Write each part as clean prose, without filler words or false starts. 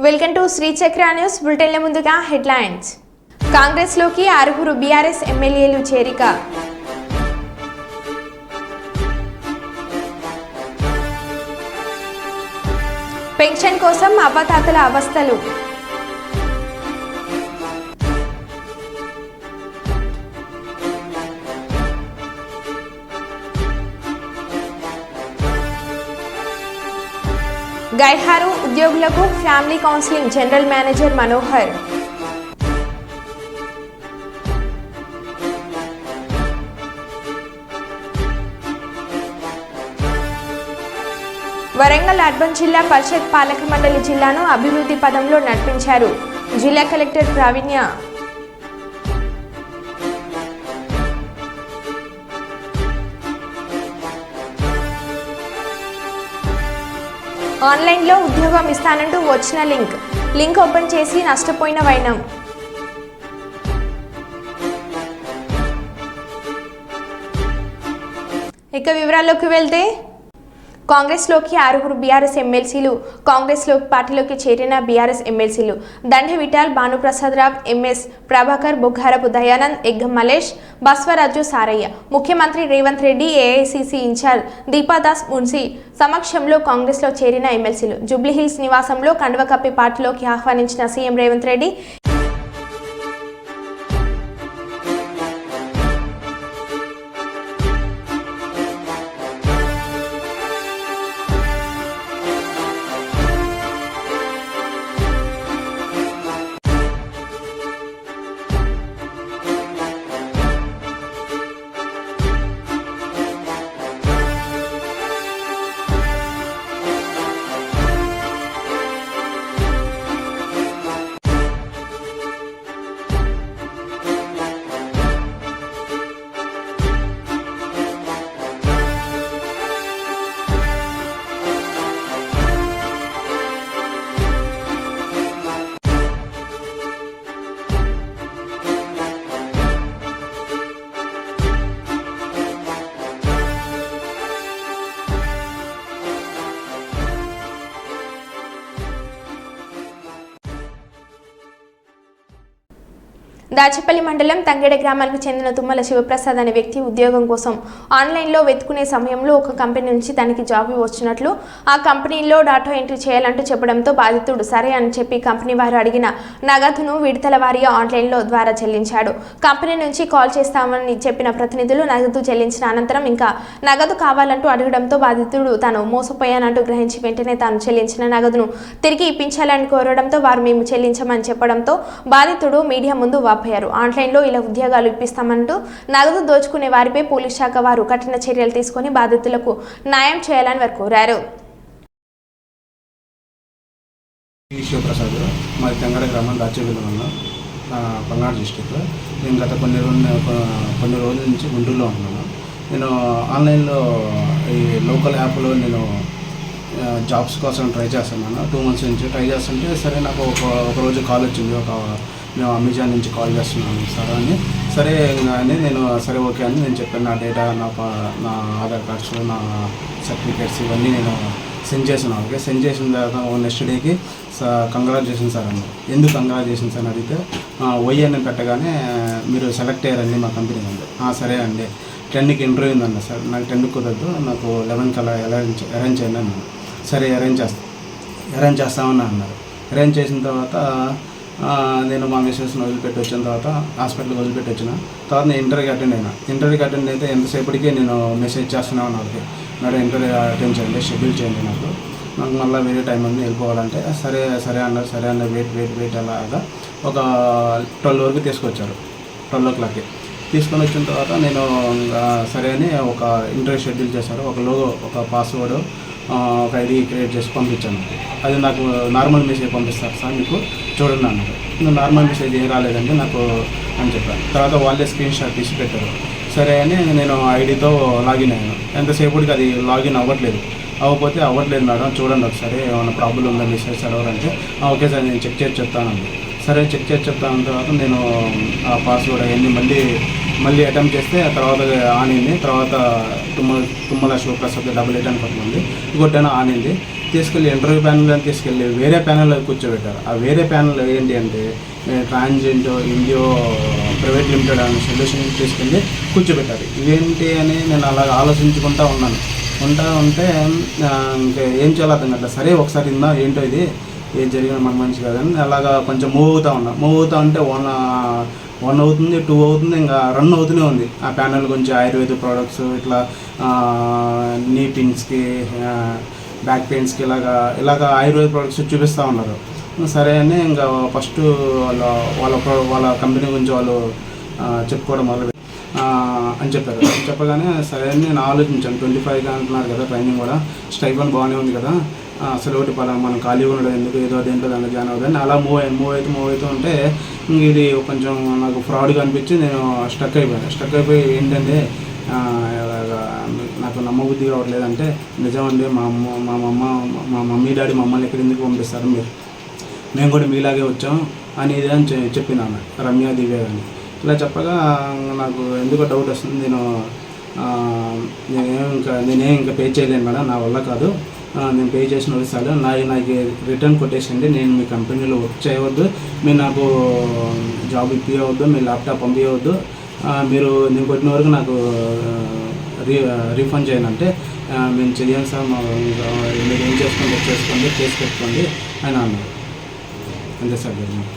Welcome to Shri చక్ర news బులెటిన్ల ముందుగా headlines. Congress లోకి 6 బీఆర్ఎస్ ఎమ్మెల్యేలు చేరిక. పెన్షన్ కోసం అవ్వతాతల అవస్థలు. గైహారు ఉద్యోగులకు family counselling general manager Manohar. Warangal urban జిల్లా పరిషత్ పాలక మండలి జిల్లాను అభివృద్ధి పదంలో నడిపించారు జిల్లా కలెక్టర్ ప్రావీణ్య. ఆన్లైన్లో ఉద్యోగం ఇస్తానంటూ వచ్చిన లింక్ ఓపెన్ చేసి నష్టపోయిన వైనం. ఇక వివరాల్లోకి వెళ్తే కాంగ్రెస్లోకి 6 బీఆర్ఎస్ ఎమ్మెల్సీలు. కాంగ్రెస్లో పార్టీలోకి చేరిన బీఆర్ఎస్ ఎమ్మెల్సీలు దండి విఠల్, భానుప్రసాద్ రావ్, ఎంఎస్ ప్రభాకర్, బొగ్గారపు దయానంద్, ఎగ్గం మలేష్, బస్వరాజు సారయ్య. ముఖ్యమంత్రి Revanth Reddy, AICC incharge Deepa Das Mnuchin సమక్షంలో కాంగ్రెస్లో చేరిన ఎమ్మెల్సీలు. జూబ్లీహిల్స్ నివాసంలో కండువ కప్పి పార్టీలోకి ఆహ్వానించిన సీఎం రేవంత్ రెడ్డి దాచేపల్లి మండలం తంగెడ గ్రామానికి చెందిన తుమ్మల శివప్రసాద్ అనే వ్యక్తి ఉద్యోగం కోసం ఆన్లైన్లో వెతుకునే సమయంలో ఒక కంపెనీ నుంచి తనకి జాబ్ వచ్చినట్లు, ఆ కంపెనీలో డాటా ఎంట్రీ చేయాలంటూ చెప్పడంతో బాధితుడు సరే అని చెప్పి కంపెనీ వారు అడిగిన నగదును విడతల వారీగా ఆన్లైన్లో ద్వారా చెల్లించాడు. కంపెనీ నుంచి కాల్ చేస్తామని చెప్పిన ప్రతినిధులు నగదు చెల్లించిన అనంతరం ఇంకా నగదు కావాలంటూ అడగడంతో బాధితుడు తాను మోసపోయానంటూ గ్రహించి వెంటనే తాను చెల్లించిన నగదును తిరిగి ఇప్పించాలని కోరడంతో వారు మేము చెల్లించమని చెప్పడంతో బాధితుడు మీడియా ముందు ఆన్లైన్లో ఇలా ఉద్యోగాలు ఇప్పిస్తామంటూ నగదు దోచుకునే వారిపై పోలీస్ శాఖ వారు కఠిన చర్యలు తీసుకుని బాధితులకు న్యాయం చేయాలని వారు కోరారు. శివప్రసాద్ మాది తెంగడ గ్రామం దాచేపల్లి మండలం పల్నాడు డిస్టిక్లో. నేను గత కొన్ని రోజుల నుంచి గుంటూరులో ఉంటున్నాను. నేను ఆన్లైన్లో ఈ లోకల్ యాప్లో నేను జాబ్స్ కోసం ట్రై చేస్తున్నాను. 2 months నుంచి ట్రై చేస్తుంటే సరే నాకు ఒక రోజు కాల్ వచ్చింది. మేము అమెజాన్ నుంచి కాల్ చేస్తున్నాను సార్ అని. సరే అని నేను సరే ఓకే అని నేను చెప్పాను. నా డేటా, నా ఆధార్ కార్డ్స్, నా సర్టిఫికేట్స్ ఇవన్నీ నేను సెండ్ చేసాను. ఓకే, సెండ్ చేసిన తర్వాత నెక్స్ట్ డేకి కంగ్రాచులేషన్ సార్ అన్నారు. ఎందుకు కంగ్రాచులేషన్స్ అని అడిగితే OIN పెట్టగానే మీరు సెలెక్ట్ అయ్యారండి మా కంపెనీ ఉంది. సరే అండి, 10కి ఇంటర్వ్యూ ఉందన్న సార్. నాకు 10కి కుదరదు, నాకు 11కి అలా అరేంజ్ చేయండి అన్నాను. సరే అరేంజ్ చేస్తామని అన్నారు. అరేంజ్ చేసిన తర్వాత నేను మా మిస్సెస్ని వదిలిపెట్టి వచ్చిన తర్వాత హాస్పిటల్కి వదిలిపెట్టి వచ్చిన తర్వాత నేను ఇంటర్వ్యూకి అటెండ్ అయితే ఎంతసేపటికి నేను మెసేజ్ చేస్తున్నాను వాళ్ళకి, మేడం ఇంటర్వ్యూ అటెండ్ చేయండి, షెడ్యూల్ చేయండి, నాకు మళ్ళీ వేరే టైం ఉంది వెళ్ళిపోవాలంటే సరే అన్నారు. వెయిట్ అలాగా ఒక 12 వరకు తీసుకొచ్చారు. 12 o'clockకి తీసుకొని వచ్చిన తర్వాత నేను సరే అని ఒక ఇంటర్వ్యూ షెడ్యూల్ చేశారు. ఒక లోగో, ఒక పాస్వర్డ్, ఒక ఐడి క్రియేట్ చేసి పంపించాను. అది నాకు నార్మల్ మెసేజ్ పంపిస్తారు సార్ మీకు చూడండి అన్నారు. నేను నార్మల్ మెసేజ్ ఏం రాలేదండి నాకు అని చెప్పాను. తర్వాత వాళ్ళే స్క్రీన్ షాట్ తీసి పెట్టారు. సరే అని నేను ఐడితో లాగిన్ అయ్యాను. ఎంతసేపటికి అది లాగిన్ అవ్వట్లేదు మేడం చూడండి ఒకసారి ఏమైనా ప్రాబ్లం ఉందా మెసేజ్ సర్వర్ అంటే ఓకే సార్ నేను చెక్ చేసి చెప్తానండి. సరే చెక్ చేసి చెప్తాను. తర్వాత నేను ఆ పాస్వర్డ్ అవన్నీ మళ్ళీ అటెంప్ట్ చేస్తే తర్వాత ఆన్ అయింది. తర్వాత తుమ్మల శివప్రసాద్ 88 అని పట్టుకుంది కొట్టాను, ఆన్ అయింది. తీసుకెళ్ళి ఇంటర్వ్యూ ప్యానల్ అని తీసుకెళ్ళి వేరే ప్యానల్లో కూర్చోబెట్టారు. ఆ వేరే ప్యానల్ ఏంటి అంటే ట్రాన్జెంట్ ఇండియో ప్రైవేట్ లిమిటెడ్ అనే సొల్యూషన్ తీసుకెళ్ళి కూర్చోబెట్టారు. ఇదేంటి అని నేను అలాగ ఆలోచించుకుంటూ ఉంటే ఇంకా ఏం చేయాలో అర్థం కావట్లేదు. సరే ఒకసారి ఇందా ఏంటో ఇది ఏం జరిగినా మన మంచి కాదని అలాగా కొంచెం మూవ్ అవుతూ ఉంటే 1 అవుతుంది, 2 అవుతుంది, ఇంకా రన్ అవుతూనే ఉంది. ఆ ప్యానల్ గురించి ఆయుర్వేద ప్రోడక్ట్స్ ఇట్లా నీ పిన్స్కి బ్యాక్ పెయిన్స్కి ఇలాగా ఆయుర్వేద ప్రోడక్ట్స్ చూపిస్తూ ఉన్నారు. సరే అని ఇంకా ఫస్ట్ వాళ్ళ కంపెనీ గురించి వాళ్ళు చెప్పుకోవడం మొదలు అని చెప్పగానే సరే అని నేను ఆలోచించాను. 25 అంటున్నారు కదా ట్రైనింగ్ కూడా, స్టైఫండ్ బాగానే ఉంది కదా, అసలు ఒకటి మనం ఖాళీ ఉండడం ఎందుకు, ఏదో దేంట్లో దాంట్లో జాయిన్ అవుతుంది అలా మూవ్ అవుతూ ఉంటే ఇది కొంచెం నాకు ఫ్రాడ్గా అనిపించి నేను స్టక్ అయిపోయి ఏంటంటే నాకు నమ్మబుద్ధి కావట్లేదంటే నిజమండి మా మమ్మీ డాడీ మమ్మల్ని ఎక్కడ ఎందుకు పంపిస్తారు, మేము కూడా మీలాగే వచ్చాం అని ఇది అని చెప్పిన ఆమె రమ్య దివ్య అని. ఇలా చెప్పగా నాకు ఎందుకో డౌట్ వస్తుంది. నేనేం ఇంకా పే చేయలేను మేడం, నా వల్ల కాదు, నేను పే చేసిన విషయాలు నాకు రిటర్న్ కొట్టేసండి. నేను మీ కంపెనీలో వర్క్ చేయవద్దు, మీరు నాకు జాబ్ ఇప్పియవద్దు, మీ ల్యాప్టాప్ పంపించవద్దు, మీరు నేను కొట్టిన వరకు నాకు రీఫండ్ చేయనంటే మేము చెయ్యం సార్, మీరు ఏం చేసుకోండి కేసు పెట్టుకోండి అని అన్నారు. అంతే సార్ జరిగింది.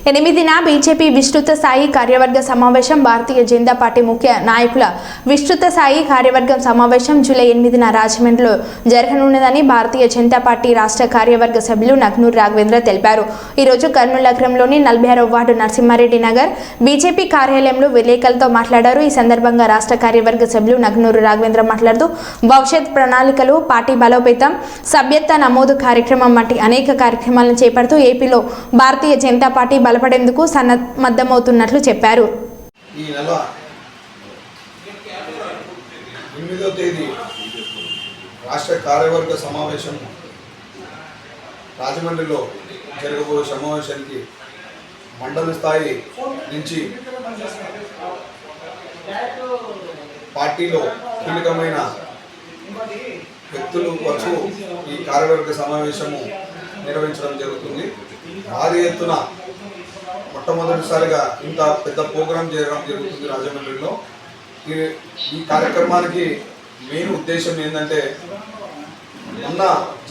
8న బీజేపీ విస్తృత స్థాయి కార్యవర్గ సమావేశం. భారతీయ జనతా పార్టీ ముఖ్య నాయకుల విస్తృత స్థాయి కార్యవర్గం సమావేశం జూలై 8న రాజమండ్రిలో జరగనున్నదని భారతీయ జనతా పార్టీ రాష్ట్ర కార్యవర్గ సభ్యులు నగ్నూరు రాఘవేంద్ర తెలిపారు. ఈరోజు కర్నూలు నగరంలోని 46వ వార్డు నరసింహారెడ్డి నగర్ బీజేపీ కార్యాలయంలో విలేకరులతో మాట్లాడారు. ఈ సందర్భంగా రాష్ట్ర కార్యవర్గ సభ్యులు నగ్నూరు రాఘవేంద్ర మాట్లాడుతూ భవిష్యత్ ప్రణాళికలు, పార్టీ బలోపేతం, సభ్యత్వ నమోదు కార్యక్రమం వంటి అనేక కార్యక్రమాలను చేపడుతూ ఏపీలో భారతీయ జనతా పార్టీ బలపడేందుకు సన్నద్ధమవుతున్నట్లు చెప్పారు. ఈ నెల 8వ తేదీ రాష్ట్ర కార్యవర్గ సమావేశం రాజమండ్రిలో జరగబోయే సమావేశానికి మండల స్థాయి నుంచి పార్టీలో కీలకమైన వ్యక్తులు వరకు ఈ కార్యవర్గ సమావేశము నిర్వహించడం జరుగుతుంది. భారీ ఎత్తున మొట్టమొదటిసారిగా ఇంత పెద్ద ప్రోగ్రాం చేయడం జరుగుతుంది రాజమండ్రిలో. ఈ కార్యక్రమానికి మెయిన్ ఉద్దేశం ఏంటంటే మొన్న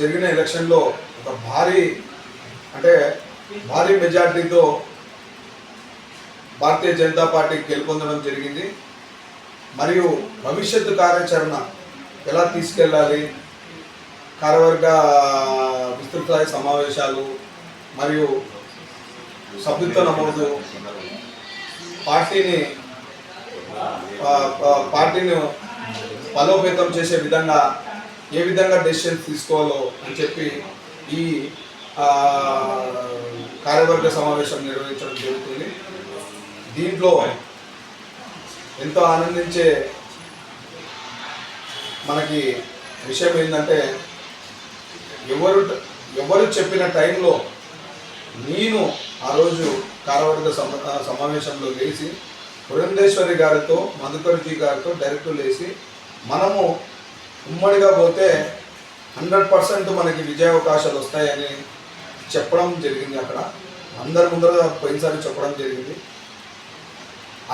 జరిగిన ఎలక్షన్లో ఒక భారీ మెజార్టీతో భారతీయ జనతా పార్టీ గెలుపొందడం జరిగింది. మరియు భవిష్యత్తు కార్యాచరణ ఎలా తీసుకెళ్ళాలి, కార్యవర్గ విస్తృత సమావేశాలు మరియు సభ్యత్వ నమోదు, పార్టీని బలోపేతం చేసే విధంగా ఏ విధంగా డెసిషన్స్ తీసుకోవాలో అని చెప్పి ఈ కార్యవర్గ సమావేశం నిర్వహించడం జరుగుతుంది. దీంట్లో ఎంతో ఆనందించే మనకి విషయం ఏంటంటే ఎవరు చెప్పిన టైంలో నేను ఆ రోజు కార్యవర్గ సమావేశంలో లేచి పురంధేశ్వరి గారితో, మధుకర్జీ గారితో డైరెక్ట్ లేచి మనము ఉమ్మడిగా పోతే 100% మనకి విజయావకాశాలు వస్తాయని చెప్పడం జరిగింది. అక్కడ అందరి ముందర పోయినసారి చెప్పడం జరిగింది.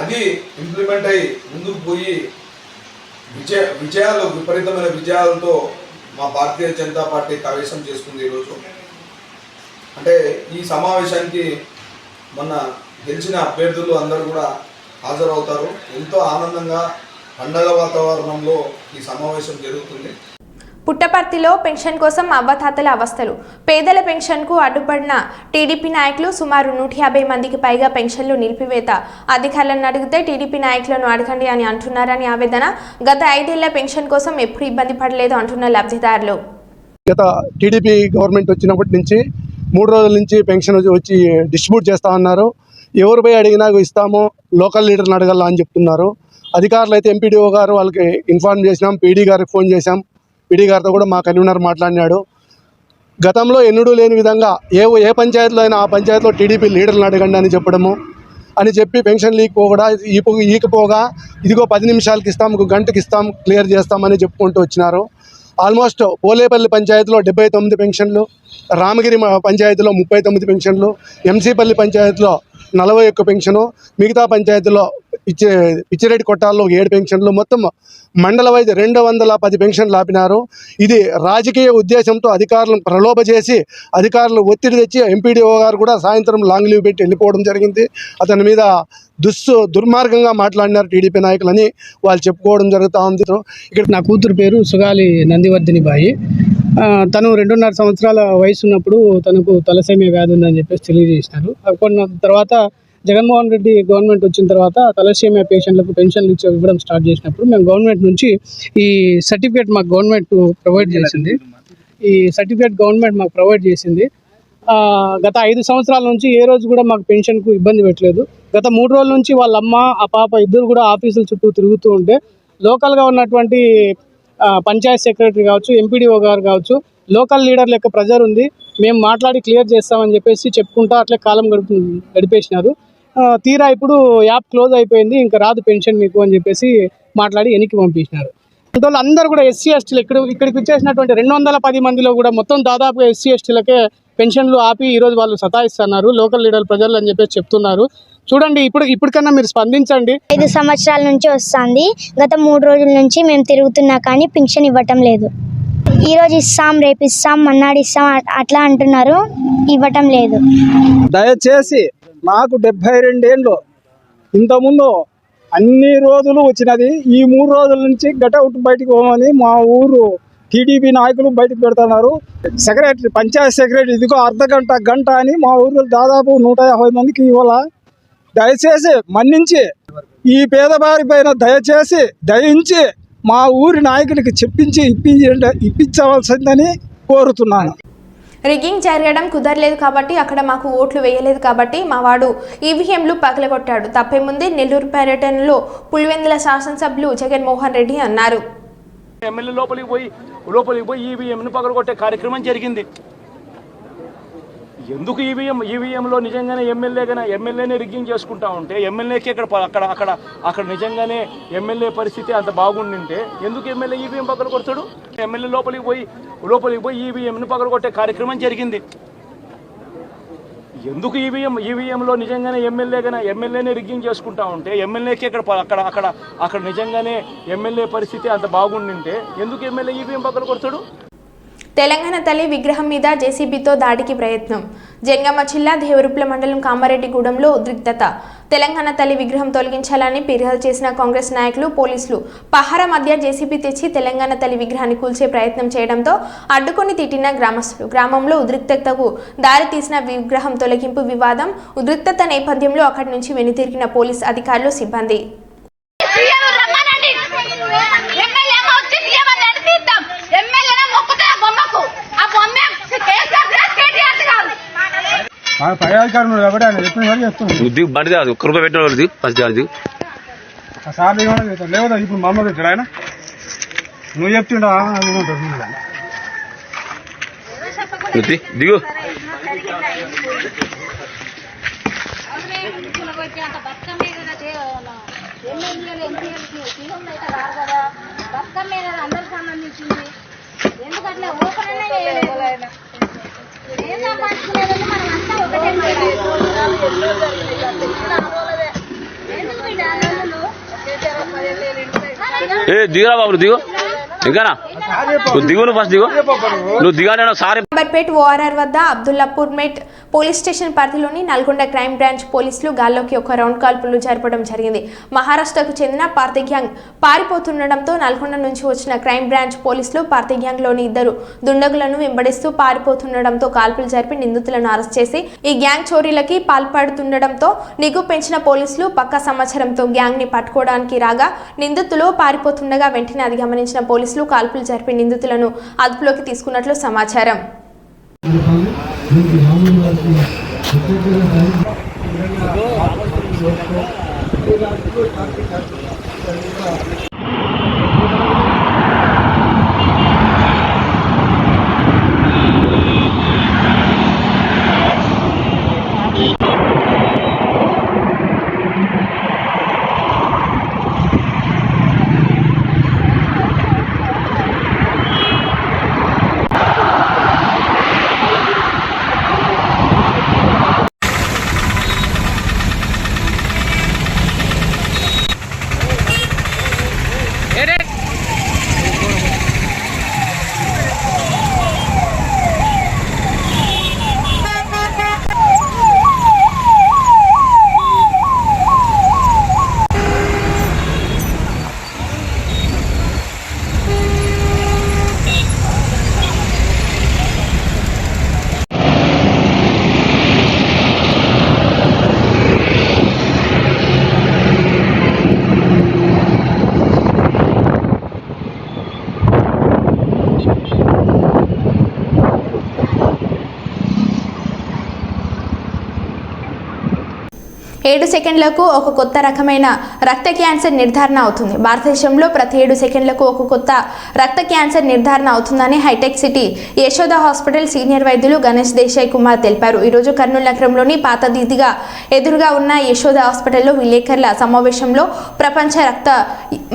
అది ఇంప్లిమెంట్ అయ్యి ముందుకు పోయి విపరీతమైన విజయాలతో మా భారతీయ జనతా పార్టీ కైవసం చేసుకుంది. ఈరోజు అంటే ఈ సమావేశానికి మొన్న గెలిచిన అభ్యర్థులు అందరూ కూడా హాజరవుతారు. ఎంతో ఆనందంగా పండగ వాతావరణంలో ఈ సమావేశం జరుగుతుంది. పుట్టపర్తిలో పెన్షన్ కోసం అవ్వతాతల అవస్థలు. పేదల పెన్షన్కు అడ్డుపడిన టీడీపీ నాయకులు సుమారు 150 మందికి పైగా పెన్షన్లు నిలిపివేత. అధికారులను అడిగితే టీడీపీ నాయకులను అడగండి అని అంటున్నారని ఆవేదన. గత 5 ఏళ్ల పెన్షన్ కోసం ఎప్పుడు ఇబ్బంది పడలేదు అంటున్న లబ్ధిదారులు. గత టీడీపీ గవర్నమెంట్ వచ్చినప్పటి నుంచి 3 రోజుల నుంచి పెన్షన్ వచ్చి డిస్ట్రిబ్యూట్ చేస్తూ ఉన్నారు. ఎవరు పోయి అడిగినా ఇస్తాము, లోకల్ లీడర్ని అడగాల అని చెప్తున్నారు. అధికారులు అయితే ఎంపీడీఓ గారు వాళ్ళకి ఇన్ఫార్మ్ చేసినాం, పీడీ గారికి ఫోన్ చేశాం. పీడీ గారితో కూడా మా కన్వీనర్ మాట్లాడినాడు. గతంలో ఎన్నడూ లేని విధంగా ఏ పంచాయతీలో అయినా ఆ పంచాయతీలో టీడీపీ లీడర్లను అడగండి అని చెప్పడము అని చెప్పి పెన్షన్ ఈకపోగా ఇదిగో 10 నిమిషాలకి ఇస్తాం, 1 గంటకి ఇస్తాం, క్లియర్ చేస్తామని చెప్పుకుంటూ వచ్చినారు. ఆల్మోస్ట్ పోలేపల్లి పంచాయతీలో 79 పెన్షన్లు, రామగిరి పంచాయతీలో 39 పెన్షన్లు, ఎంసీపల్లి పంచాయతీలో 41 పెన్షను, మిగతా పంచాయతీలో పిచ్చిరెడ్డి కొట్టాల్లో 7 పెన్షన్లు, మొత్తం మండల వైద్య 210 పెన్షన్లు ఆపినారు. ఇది రాజకీయ ఉద్దేశంతో అధికారులను ప్రలోభ అధికారులు ఒత్తిడి తెచ్చి ఎంపీడీఓ గారు కూడా సాయంత్రం లాంగ్ లీవ్ పెట్టి వెళ్ళిపోవడం జరిగింది. అతని మీద దుర్మార్గంగా మాట్లాడినారు టీడీపీ నాయకులని వాళ్ళు చెప్పుకోవడం జరుగుతూ ఉంది. ఇక్కడ నా కూతురు పేరు సుగాలి నందివర్ధిని బాయి. తను 2.5 సంవత్సరాల వయసు ఉన్నప్పుడు తనకు తలసేమియా వ్యాధి ఉందని చెప్పేసి తెలియజేసినారు. కొన్ని తర్వాత జగన్మోహన్ రెడ్డి గవర్నమెంట్ వచ్చిన తర్వాత తలసేమియా పేషెంట్లకు పెన్షన్లు ఇవ్వడం స్టార్ట్ చేసినప్పుడు మేము గవర్నమెంట్ నుంచి ఈ సర్టిఫికేట్ మాకు గవర్నమెంట్ ప్రొవైడ్ చేసింది. గత 5 సంవత్సరాల నుంచి ఏ రోజు కూడా మాకు పెన్షన్కు ఇబ్బంది పెట్టలేదు. గత 3 రోజుల నుంచి వాళ్ళ అమ్మ ఆ పాప ఇద్దరు కూడా ఆఫీసుల చుట్టూ తిరుగుతూ ఉంటే లోకల్గా ఉన్నటువంటి పంచాయత్ సెక్రటరీ కావచ్చు, ఎంపీడీఓ గారు కావచ్చు, లోకల్ లీడర్ల యొక్క ప్రెజర్ ఉంది, మేము మాట్లాడి క్లియర్ చేస్తామని చెప్పేసి చెప్పుకుంటా అట్లే కాలం గడిపేసినారు. తీరా ఇప్పుడు యాప్ క్లోజ్ అయిపోయింది, ఇంకా రాదు పెన్షన్ మీకు అని చెప్పేసి మాట్లాడి వెనక్కి పంపించినారు. అందువల్ల అందరూ కూడా ఎస్సీ ఎస్టీలు ఇక్కడికి వచ్చేసినటువంటి 210 మందిలో కూడా మొత్తం దాదాపుగా ఎస్సీ ఎస్టీలకే పెన్షన్లు ఆపి ఈరోజు వాళ్ళు సతాయిస్తున్నారు లోకల్ లీడర్ ప్రజలు అని చెప్పేసి చెప్తున్నారు. చూడండి, ఇప్పటికన్నా మీరు స్పందించండి. 5 సంవత్సరాల నుంచి వస్తుంది. గత 3 రోజుల నుంచి మేము తిరుగుతున్నా కానీ పింఛన్ ఇవ్వటం లేదు. ఈరోజు ఇస్తాం, రేపు ఇస్తాం, మన్నాడు ఇస్తాం అట్లా అంటున్నారు, ఇవ్వటం లేదు. దయచేసి నాకు 72 ఏళ్ళు, ఇంతకుముందు అన్ని రోజులు వచ్చినది. ఈ 3 రోజుల నుంచి గటౌట్ బయటకు పోమని మా ఊరు టీడీపీ నాయకులు బయటకు పెడుతున్నారు. సెక్రటరీ, పంచాయత్ సెక్రటరీ ఇదిగో గంట అని మా ఊరిలో దాదాపు 150 మందికి ఇవ్వాల. దయచేసి మన్నించి ఈ పేదవారి పైన దయించి మా ఊరి నాయకులకి ఇప్పించవలసిందని కోరుతున్నాను. రిగ్గింగ్ జరగడం కుదరలేదు కాబట్టి అక్కడ మాకు ఓట్లు వేయలేదు కాబట్టి మా వాడు ఈవీఎంలు పగలగొట్టాడు. తప్పేముంది? నెల్లూరు పర్యటనలో పులివెందుల శాసనసభ్యులు జగన్మోహన్ రెడ్డి అన్నారు. ఎమ్మెల్యే లోపలికి పోయి ఈవీఎంను పగలగొట్టే కార్యక్రమం జరిగింది. ఎందుకు ఈవీఎంలో నిజంగానే ఎమ్మెల్యేనే రిగ్గింగ్ చేసుకుంటా ఉంటే ఎమ్మెల్యేకి అక్కడ నిజంగానే ఎమ్మెల్యే పరిస్థితి అంత బాగుండింటే ఎందుకు ఎమ్మెల్యే ఈవీఎం పగలగొడతాడు? ఎమ్మెల్యే లోపలికి పోయి ఈవీఎంను పగలగొట్టే కార్యక్రమం జరిగింది. ఎందుకు ఈవీఎంలో నిజంగానే ఎమ్మెల్యేనే రిగ్గింగ్ చేసుకుంటా ఉంటే ఎమ్మెల్యేకి అక్కడ నిజంగానే ఎమ్మెల్యే పరిస్థితి అంత బాగుండింటే ఎందుకు ఎమ్మెల్యే ఈవీఎం పగలగొడతాడు? తెలంగాణ తల్లి విగ్రహం మీద జేసీబీతో దాడికి ప్రయత్నం. జంగమ జిల్లా దేవరుప్ల మండలం కామారెడ్డిగూడెంలో ఉద్రిక్తత. తెలంగాణ తల్లి విగ్రహం తొలగించాలని ఫిర్యాదు చేసిన కాంగ్రెస్ నాయకులు, పోలీసులు పహారా మధ్య జేసీబీ తెచ్చి తెలంగాణ తల్లి విగ్రహాన్ని కూల్చే ప్రయత్నం చేయడంతో అడ్డుకొని తిట్టిన గ్రామస్తులు. గ్రామంలో ఉద్రిక్తతకు దారి తీసిన విగ్రహం తొలగింపు వివాదం. ఉద్రిక్తత నేపథ్యంలో అక్కడి నుంచి వెనుతిరిగిన పోలీస్ అధికారులు, సిబ్బంది. బండి కాదు, 1 రూపాయి పెట్టినది ఫస్ట్ అది లేదా ఇప్పుడు మమ్మల్ని ఇక్కడ ఆయన నువ్వు చెప్తుండా దిగు. ఎందుకంటే ఓపెన్ దిగురా బాబు, దిగు. ఇంకానా దిగు, నువ్వు ఫస్ట్ దిగు. నువ్వు దిగానే సారీ. అంబర్పేట్ ఓఆర్ఆర్ వద్ద అబ్దుల్లాపూర్ మెట్ పోలీస్ స్టేషన్ పరిధిలోని నల్గొండ క్రైమ్ బ్రాంచ్ పోలీసులు గాల్లోకి ఒక రౌండ్ కాల్పులు జరపడం జరిగింది. మహారాష్ట్రకు చెందిన పార్టీ గ్యాంగ్ పారిపోతుండటంతో నల్గొండ నుంచి వచ్చిన క్రైమ్ బ్రాంచ్ పోలీసులు పార్టీ గ్యాంగ్లోని 2 దుండగులను వెంబడిస్తూ పారిపోతుండటంతో కాల్పులు జరిపి నిందితులను అరెస్ట్ చేసి ఈ గ్యాంగ్ చోరీలకి పాల్పడుతుండటంతో నిఘు పెంచిన పోలీసులు పక్కా సమాచారంతో గ్యాంగ్ ని పట్టుకోవడానికి రాగా నిందితులు పారిపోతుండగా వెంటనే అది గమనించిన పోలీసులు కాల్పులు జరిపి నిందితులను అదుపులోకి తీసుకున్నట్లు సమాచారం. 7 సెకండ్లకు ఒక కొత్త రకమైన రక్త క్యాన్సర్ నిర్ధారణ అవుతుంది. భారతదేశంలో ప్రతి 7 సెకండ్లకు ఒక కొత్త రక్త క్యాన్సర్ నిర్ధారణ అవుతుందని హైటెక్ సిటీ యశోద హాస్పిటల్ సీనియర్ వైద్యులు గణేష్ దేశాయ్ కుమార్ తెలిపారు. ఈరోజు కర్నూలు నగరంలోని పాత దీదిగా ఎదురుగా ఉన్న యశోద హాస్పిటల్లో విలేకరుల సమావేశంలో ప్రపంచ రక్త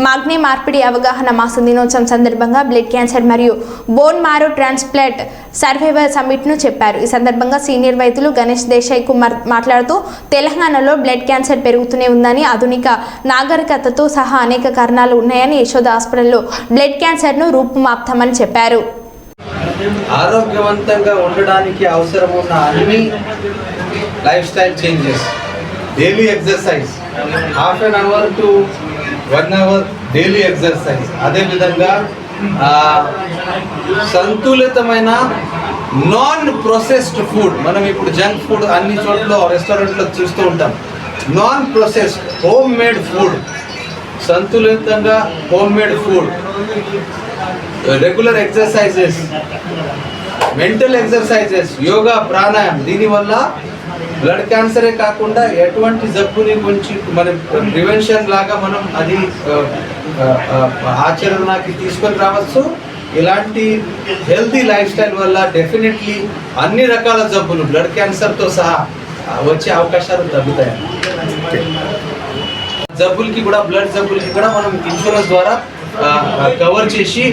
మాగ్నే మార్పిడి అవగాహన మాస దినోత్సవం సందర్భంగా బ్లడ్ క్యాన్సర్ మరియు బోన్ మారో ట్రాన్స్ప్లాంట్ సర్వైవర్ సమ్మిట్ను చెప్పారు. ఈ సందర్భంగా సీనియర్ వైద్యులు గణేష్ దేశాయ్ కుమార్ మాట్లాడుతూ తెలంగాణలో బ్లడ్ క్యాన్సర్ పెరుగుతూనే ఉందని, ఆధునిక నాగరికతతో సహా అనేక కారణాలు ఉన్నాయని, యశోద హాస్పిటల్లో బ్లడ్ క్యాన్సర్ను రూపుమాపుతామని చెప్పారు. ఆరోగ్యవంతంగా ఉండడానికి అవసరం ఉన్న అన్ని life style changes, daily exercise, half an hour to 1 hour daily exercise, అదేవిధంగా సంతులితమైన నాన్ ప్రొసెస్డ్ ఫుడ్. మనం ఇప్పుడు జంక్ ఫుడ్ అన్ని చోట్ల రెస్టారెంట్లో చూస్తూ ఉంటాం. Non processed homemade food, సంతులితంగా homemade food, regular exercises, mental exercises, yoga, pranayama. దీనివల్ల బ్లడ్ క్యాన్సరే కాకుండా ఎటువంటి జబ్బుని గురించి మన ప్రివెన్షన్ లాగా మనం అది ఆచరణకి తీసుకొని రావచ్చు. ఇలాంటి హెల్తీ లైఫ్ స్టైల్ వల్ల డెఫినెట్లీ అన్ని రకాల జబ్బులు బ్లడ్ క్యాన్సర్తో సహా వచ్చే అవకాశాలు తగ్గుతాయి. జబ్బులకి కూడా, బ్లడ్ జబ్బులకి కూడా మనం ఇన్సూరెన్స్ ద్వారా కవర్ చేసి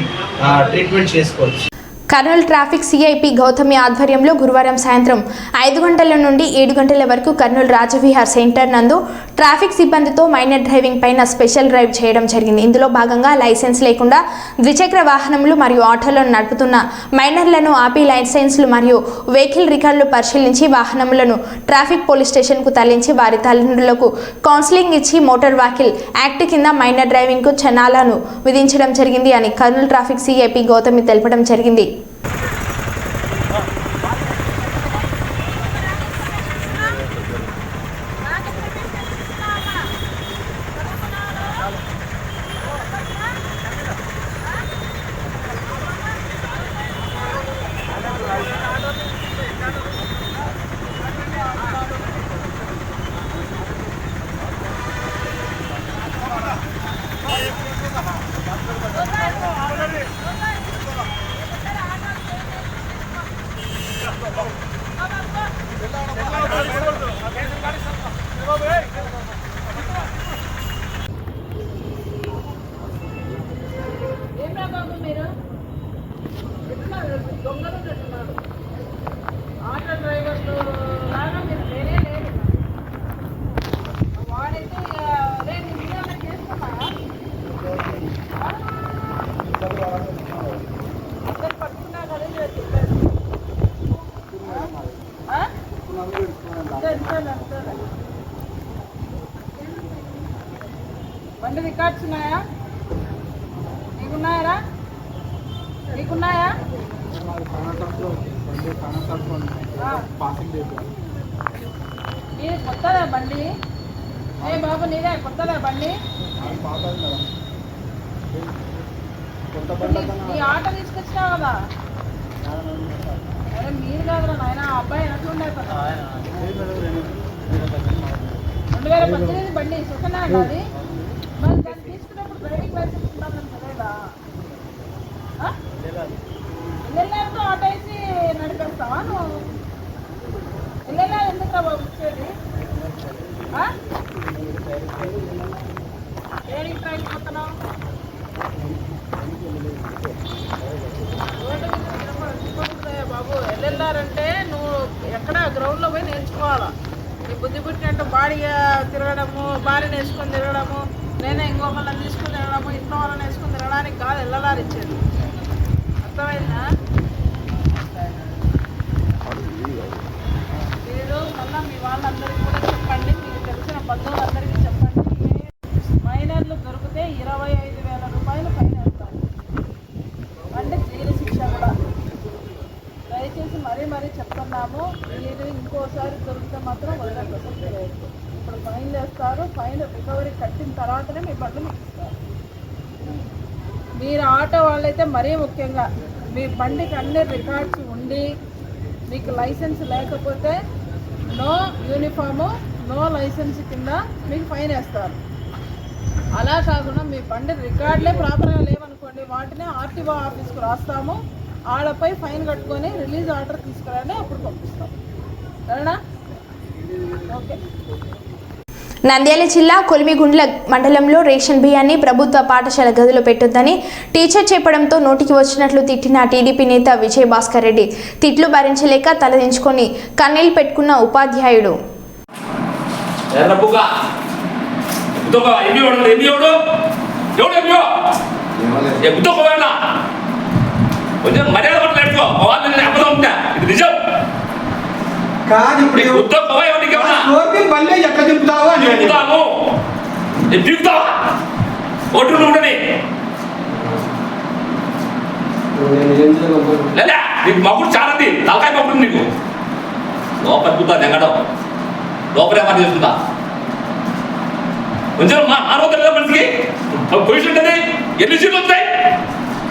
ట్రీట్మెంట్ చేసుకోవచ్చు. కర్నూలు ట్రాఫిక్ సిఐపి గౌతమి ఆధ్వర్యంలో గురువారం సాయంత్రం 5 గంటల నుండి 7 గంటల వరకు కర్నూలు రాజవిహార్ సెంటర్ నందు ట్రాఫిక్ సిబ్బందితో మైనర్ డ్రైవింగ్ పైన స్పెషల్ డ్రైవ్ చేయడం జరిగింది. ఇందులో భాగంగా లైసెన్స్ లేకుండా ద్విచక్ర వాహనములు మరియు ఆటోలను నడుపుతున్న మైనర్లను ఆపి లైసెన్స్లు మరియు వెహికల్ రికార్డులు పరిశీలించి వాహనములను ట్రాఫిక్ పోలీస్ స్టేషన్కు తరలించి వారి తల్లిదండ్రులకు కౌన్సిలింగ్ ఇచ్చి మోటార్ వెహికల్ యాక్ట్ కింద మైనర్ డ్రైవింగ్కు చనాలను విధించడం జరిగింది అని కర్నూలు ట్రాఫిక్ సిఐపి గౌతమి తెలపడం జరిగింది. ఆటో డ్రైవర్లు లాగా మీరు వేరే లేదు. వాడైతే రేపు ఇండియాలో చేసుకున్నారా? ఇద్దరు పట్టుకున్నా కదా మీరు చెప్పారు. బండి రికార్డ్స్ ఉన్నాయా? నీకున్నాయరా? నీకున్నాయా? నీది కొత్తదా బండి? ఏ బాబు నీదే కొత్తదా బండి? ఈ ఆటో తీసుకొచ్చినావు కదా? అరే మీరు కాదురా నాయన, ఆ అబ్బాయి ఎట్లుండే కదా? 2018 బండి సుఖనా కాదు. మరి దాన్ని తీసుకున్నప్పుడు డ్రైవింగ్ లైసెన్స్ ఉండాలని తెలియదా? ఎల్లెల్లారితో ఆటో వేసి నడిపేస్తావా నువ్వు? ఎల్లెల్లా ఎందుకు బాబు వచ్చేది? ట్రైనింగ్ ట్రైన్ పోతున్నావు? బాబు ఎల్లెల్లారంటే నువ్వు ఎక్కడ గ్రౌండ్లో పోయి నేర్చుకోవాలా. నీ బుద్ధి పుట్టినట్టు బాడీగా తిరగడము, భార్యను వేసుకొని తిరగడము, నేనే ఇంకొకళ్ళని తీసుకుని తిరగడము, ఇంట్లో వాళ్ళని వేసుకొని తిరగడానికి కాదు ఎల్లలారు ఇచ్చేది. అర్థమైందా? మీరు మళ్ళీ మీ వాళ్ళందరికీ కూడా చెప్పండి, మీకు తెలిసిన బంధువులందరికీ చెప్పండి. మైనర్లు దొరికితే 25,000 రూపాయలు ఫైన్ వేస్తారు, అంటే జైలు శిక్ష కూడా. దయచేసి మరీ చెప్తున్నాము, మీరు ఇంకోసారి దొరికితే మాత్రం వదలదు. ఇప్పుడు ఫైన్లు వేస్తారు, ఫైన్ రికవరీ కట్టిన తర్వాతనే మీ బండ్లు మీకు ఇస్తారు. మీరు ఆటో వాళ్ళైతే మరీ ముఖ్యంగా మీ బండికి అన్ని రికార్డ్స్ ఉండి మీకు లైసెన్స్ లేకపోతే నో యూనిఫాము, నో లైసెన్స్ కింద మీకు ఫైన్ వేస్తారు. అలా కాకుండా మీ బండి రికార్డులే ప్రాపర్గా లేవనుకోండి, వాటిని ఆర్టీఓ ఆఫీస్కి రాస్తాము, ఆడపై ఫైన్ కట్టుకొని రిలీజ్ ఆర్డర్ తీసుకురండి, అప్పుడు పంపిస్తాం. సరేనా? ఓకే. నంద్యాల జిల్లా కొలిమిగుండ్ల మండలంలో రేషన్ బియ్యాన్ని ప్రభుత్వ పాఠశాల గదిలో పెట్టొద్దని టీచర్ చెప్పడంతో నోటికి వచ్చినట్లు తిట్టిన టీడీపీ నేత విజయ్ భాస్కర్ రెడ్డి తిట్లు భరించలేక తలదించుకొని కన్నీళ్లు పెట్టుకున్న ఉపాధ్యాయుడు. కాదు ఇప్పుడు బల్లే ఎట్లా దింపుతావా లేదా నీకు మగుడు చాలంది తలకాయ మగుడు నీకు లోపల చూద్దా దిగడం లోపలే పని చేస్తుందా కొంచెం మానవత మనిషికి పొజిషన్ ఉంటుంది. ఎన్ని సీట్లు వస్తాయి?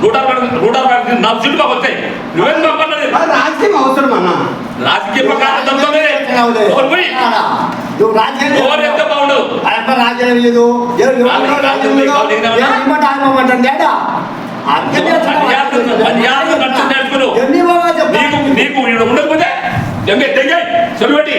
160 4 సీట్లు మాకు వస్తాయి. నువ్వేం పంపన్నది రాజకీయం అవసరం అన్న. రాజకీయ ప్రకారం బాగుండదు. నీకు ఉండకపోతే చెల్లుబట్టి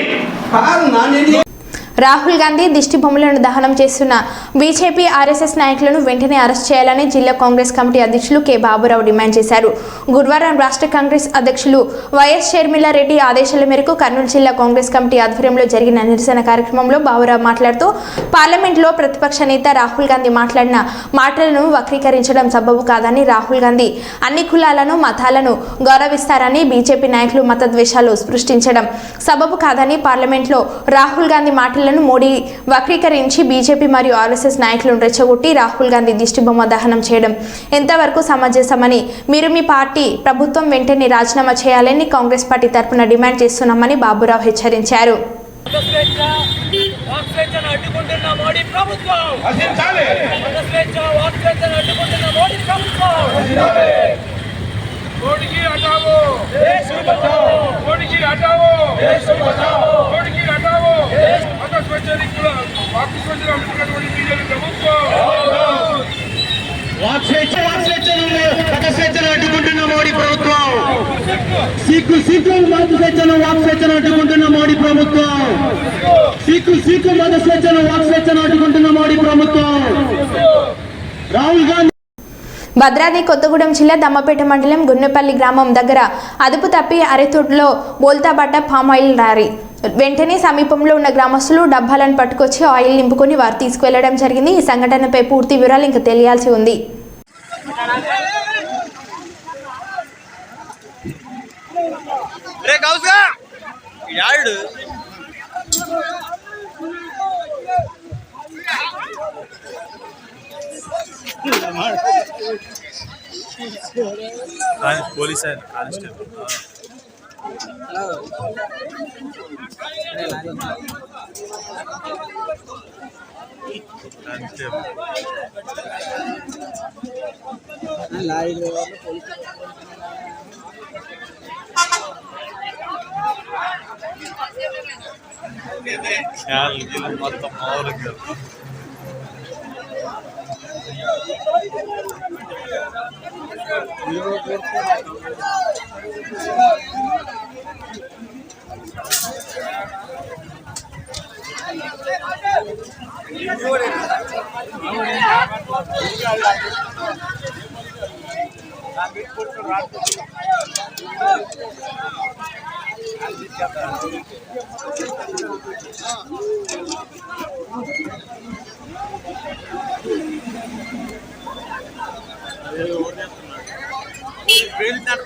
రాహుల్ గాంధీ దిష్టి బొమ్మలను దహనం చేస్తున్న బీజేపీ ఆర్ఎస్ఎస్ నాయకులను వెంటనే అరెస్ట్ చేయాలని జిల్లా కాంగ్రెస్ కమిటీ అధ్యక్షులు కె బాబురావు డిమాండ్ చేశారు. గురువారం రాష్ట్ర కాంగ్రెస్ అధ్యక్షులు వైఎస్ షర్మిలారెడ్డి ఆదేశాల మేరకు కర్నూలు జిల్లా కాంగ్రెస్ కమిటీ ఆధ్వర్యంలో జరిగిన నిరసన కార్యక్రమంలో బాబురావు మాట్లాడుతూ పార్లమెంట్లో ప్రతిపక్ష నేత రాహుల్ గాంధీ మాట్లాడిన మాటలను వక్రీకరించడం సబబు కాదని, రాహుల్ గాంధీ అన్ని కులాలను మతాలను గౌరవిస్తారని, బీజేపీ నాయకులు మతద్వేషాలు సృష్టించడం సబబు కాదని, పార్లమెంట్లో రాహుల్ గాంధీ మాటలను మోడీ వక్రీకరించి బీజేపీ మరియు ఆర్ఎస్ఎస్ నాయకులను రెచ్చగొట్టి రాహుల్ గాంధీ దిష్టిబొమ్మ దహనం చేయడం ఎంతవరకు సమంజసమని, మీరు మీ పార్టీ ప్రభుత్వం వెంటనే రాజీనామా చేయాలని కాంగ్రెస్ పార్టీ తరఫున డిమాండ్ చేస్తున్నామని బాబురావు హెచ్చరించారు. అడ్డుకుంటున్న మోడీ ప్రభుత్వం, సిక్కు మత స్వేచ్ఛను వాక్ స్వేచ్ఛను అడ్డుకుంటున్న మోడీ ప్రభుత్వం, సిక్కు మత స్వేచ్ఛను వాక్ స్వేచ్ఛను అడ్డుకుంటున్న మోడీ ప్రభుత్వం. రాహుల్ గాంధీ భద్రాద్రి కొత్తగూడెం జిల్లా దమ్మపేట మండలం గున్నెపల్లి గ్రామం దగ్గర అదుపు తప్పి అరెతోటలో బోల్తాబడ్డ పామాయిల్ లారీ. వెంటనే సమీపంలో ఉన్న గ్రామస్తులు డబ్బాలను పట్టుకొచ్చి ఆయిల్ నింపుకొని వారు తీసుకువెళ్లడం జరిగింది. ఈ సంఘటనపై పూర్తి వివరాలు ఇంకా తెలియాల్సి ఉంది. పోలీస్ కానిస్టేబుల్ మొత్తం మామూలుగా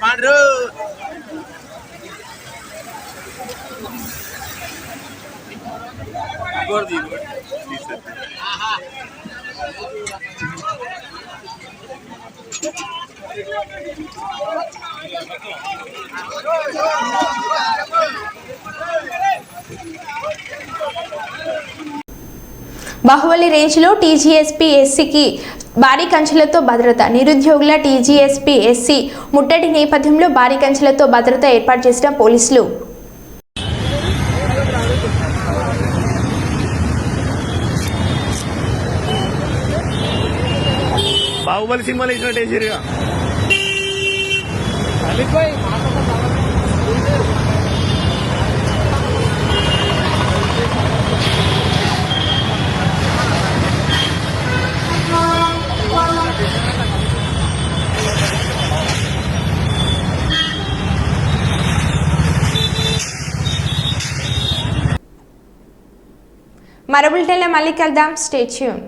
ಮಾಡ್ರು బాహుబలి రేంజ్లో టీజీఎస్పీ ఎస్సీకి భారీ కంచెలతో భద్రత. నిరుద్యోగుల టీజీఎస్పీ ఎస్సీ ముట్టడి నేపథ్యంలో భారీ కంచెలతో భద్రత ఏర్పాటు చేసిన పోలీసులు. బాహుబలి సినిమాలు వేసినట్టు వేసిరుగా. మరో బులెటిన్లో మళ్ళీ కలుద్దాం. Stay tune.